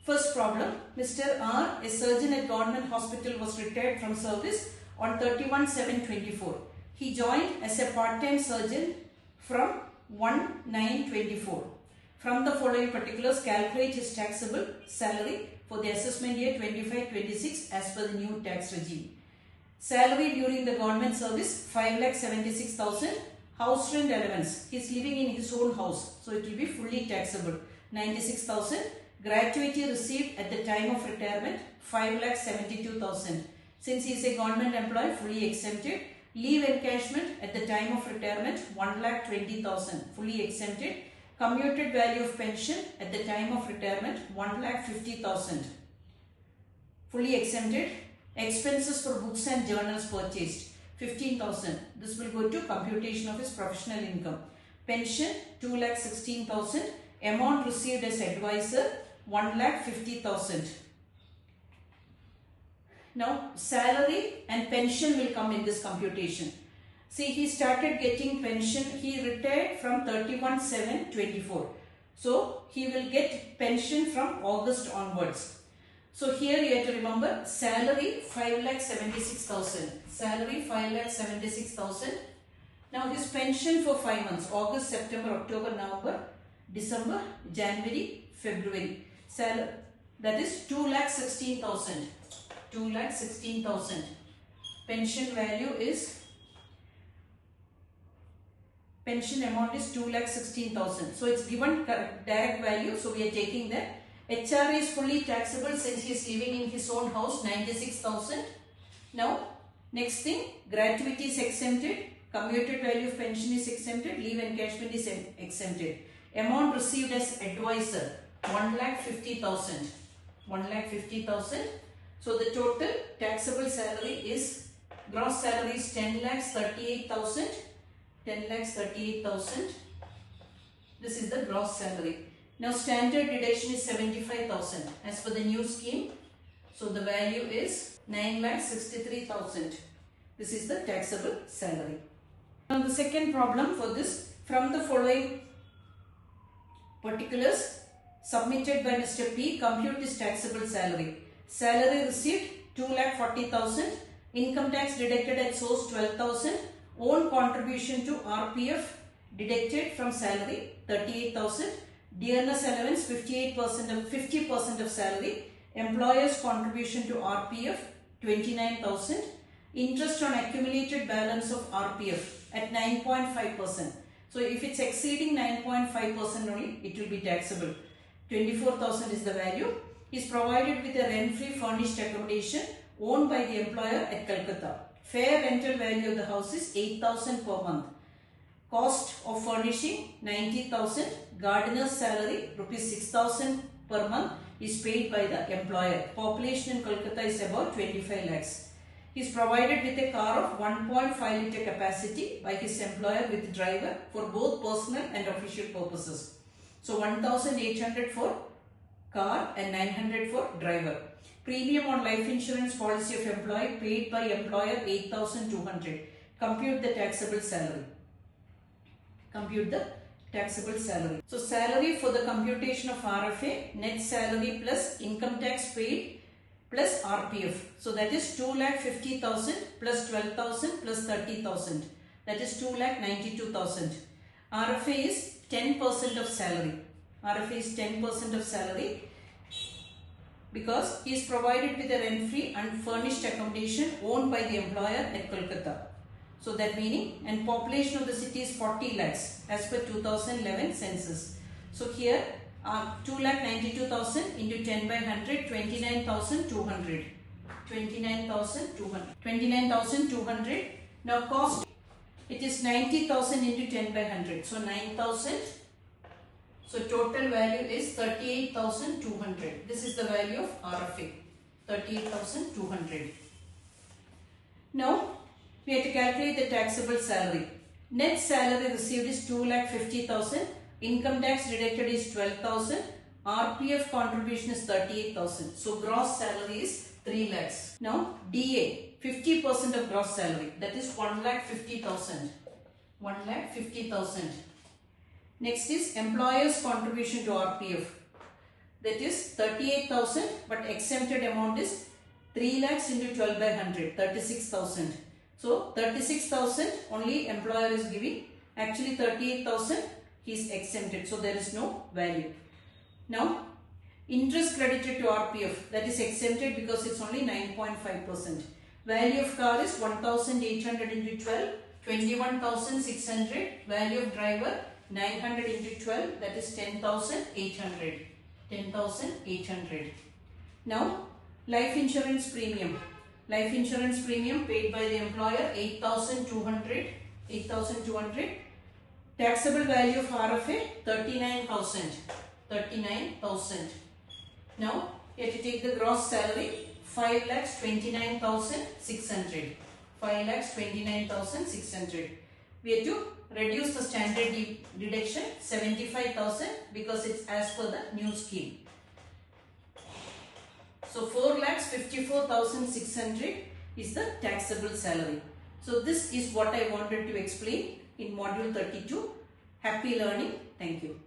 First problem, Mr. R, a surgeon at government hospital, was retired from service on 31/7/24. He joined as a part-time surgeon from 1/9/24. From the following particulars, calculate his taxable salary for the assessment year 25-26 as per the new tax regime. Salary during the government service 5,76,000. House rent allowance, he is living in his own house, so it will be fully taxable, 96,000. Gratuity received at the time of retirement 5,72,000. Since he is a government employee, fully exempted. Leave encashment at the time of retirement 1,20,000, fully exempted. Commuted value of pension at the time of retirement 1,50,000, fully exempted. Expenses for books and journals purchased 15,000. This will go to computation of his professional income. Pension 2,16,000. Amount received as advisor 1,50,000. Now salary and pension will come in this computation. See, he started getting pension. He retired from 31/7/24. So he will get pension from August onwards. So here you have to remember salary 5,76,000. Salary 5,76,000. Now his pension for 5 months, August, September, October, November, December, January, February. Salary, that is 2,16,000. 2,16,000. Pension value is, pension amount is 2,16,000. So it's given direct value, so we are taking that. HR is fully taxable since he is living in his own house, 96,000. Now, next thing, gratuity is exempted, commuted value of pension is exempted, leave encashment is exempted. Amount received as advisor, 1,50,000. 1,50,000. So, the total taxable salary is, gross salary is 10,38,000. 10,38,000. This is the gross salary. Now standard deduction is 75,000 as per the new scheme. So the value is 9,63,000. This is the taxable salary. Now the second problem for this, from the following particulars submitted by Mr. P, compute his taxable salary. Salary received 2,40,000. Income tax deducted at source 12,000. Own contribution to RPF deducted from salary 38,000. Dearness allowance 50% of salary. Employer's contribution to RPF 29,000. Interest on accumulated balance of RPF at 9.5%. So if it's exceeding 9.5% only, it will be taxable. 24,000 is the value. He is provided with a rent-free furnished accommodation owned by the employer at Calcutta. Fair rental value of the house is 8,000 per month. Cost of furnishing 90,000. Gardener's salary rupees 6,000 per month is paid by the employer. Population in Kolkata is about 25 lakhs. He is provided with a car of 1.5 litre capacity by his employer with driver for both personal and official purposes. So 1,800 for car and 900 for driver. Premium on life insurance policy of employee paid by employer 8,200. Compute the taxable salary. Compute the taxable salary. So salary for the computation of RFA, net salary plus income tax paid plus RPF. So that is 2,50,000 plus 12,000 plus 30,000. That is 2,92,000. RFA is 10% of salary. RFA is 10% of salary because he is provided with a rent-free and furnished accommodation owned by the employer at Kolkata. So that meaning, and population of the city is 40 lakhs as per 2011 census. So here 2,92,000 into 10 by 100, 29,200. 29,200. 29,200. Now cost, it is 90,000 into 10 by 100. So 9,000. So total value is 38,200. This is the value of RFA. 38,200. Now we have to calculate the taxable salary. Net salary received is 2,50,000. Income tax deducted is 12,000. RPF contribution is 38,000. So gross salary is 3 lakhs. Now DA, 50% of gross salary, that is 1,50,000. 1,50,000. Next is employer's contribution to RPF. that is 38,000, but exempted amount is 3 lakhs into 12 by 100, 36,000. So 36,000 only employer is giving, actually 38,000 he is exempted, so there is no value. Now interest credited to RPF, that is exempted because it's only 9.5%. Value of car is 1,800 into 12, 21,600. Value of driver 900 into 12, that is 10,800. 10,800. Now life insurance premium. Life insurance premium paid by the employer 8,200. 8,200. Taxable value of RFA 39,000. 39,000. Now you have to take the gross salary 5,29,600. 5,29,600. We have to reduce the standard deduction 75,000 because it's as per the new scheme. So 4,54,600 is the taxable salary. So this is what I wanted to explain in module 32. Happy learning. Thank you.